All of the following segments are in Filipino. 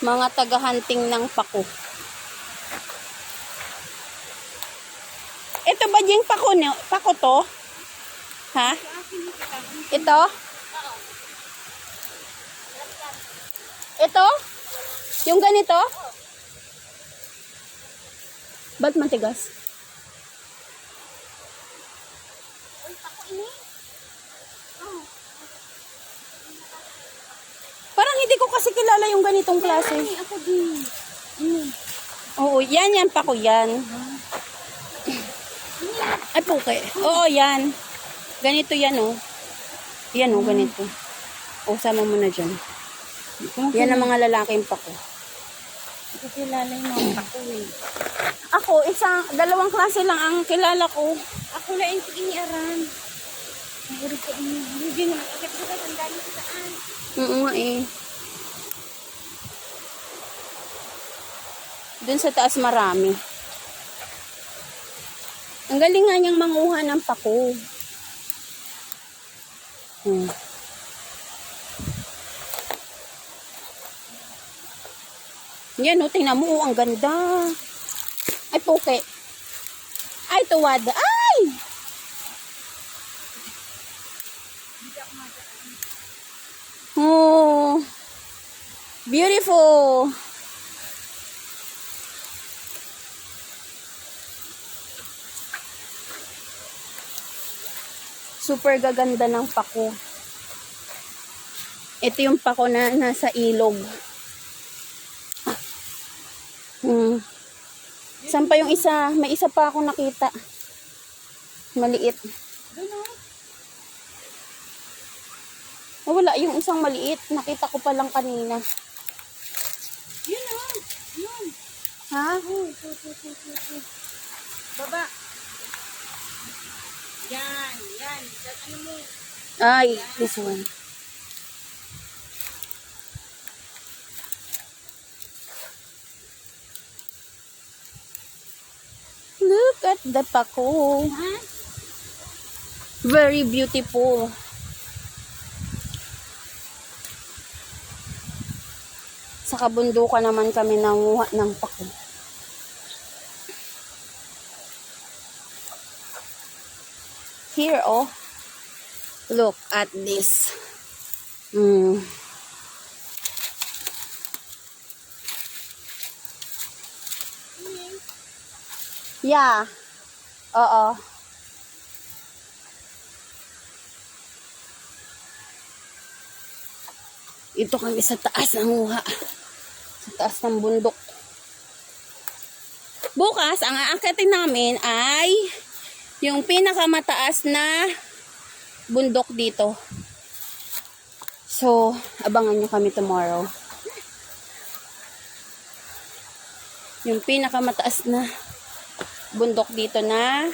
Mga taga-hunting ng pako. Ito ba yung pako, pako to? Ha? Ito? Ito? Yung ganito? Ba't matigas? Parang hindi ko kasi kilala yung ganitong klase. Ako din. Oo, yan pako yan. Ay, puke. Oo, yan. Ganito yan, oh. Yan, oh, ganito. O, sama mo na dyan. Yan ang mga lalaking pako. Hindi ko kilala yung mga pako eh. Ako, dalawang klase lang ang kilala ko. Ako na yung iniaran. Nahurog ko ini. Hindi na nakakit ko ka ang dami sa saan. Oo nga eh. Doon sa taas marami. Ang galing nga niyang manguha ng pako. Yan o, tingnan mo. Ang ganda. Ay, puke. Ay, tuwad. Ay! Oh. Beautiful. Super gaganda ng pako. Ito yung pako na nasa ilog. Saan pa yung isa? May isa pa akong nakita. Maliit. Oh, wala yung isang maliit. Nakita ko pa lang kanina. Yun o. Yun. Ha? Baba. Yan. Yan. Ano mo? Ay, this one. Look at the pako. Ha? Very beautiful. Sa kabundukan naman kami nanguha ng pako. Here, oh. Look at this. Yeah. Oo. Ito kami sa taas ng huha. Sa taas ng bundok. Bukas, ang aakyatin namin ay yung pinakamataas na bundok dito. So, abangan nyo kami tomorrow. Yung pinakamataas na bundok dito na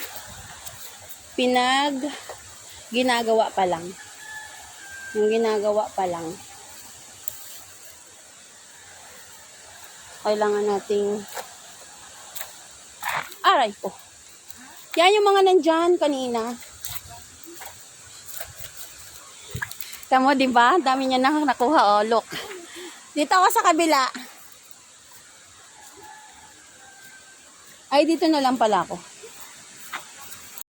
ginagawa pa lang. Yung ginagawa pa lang. Kailangan nating aray ko. Yan yung mga nandyan kanina. Tamo, di ba? Dami niya na nakuha, oh. Look. Dito ako sa kabila. Ay, dito na lang pala ako.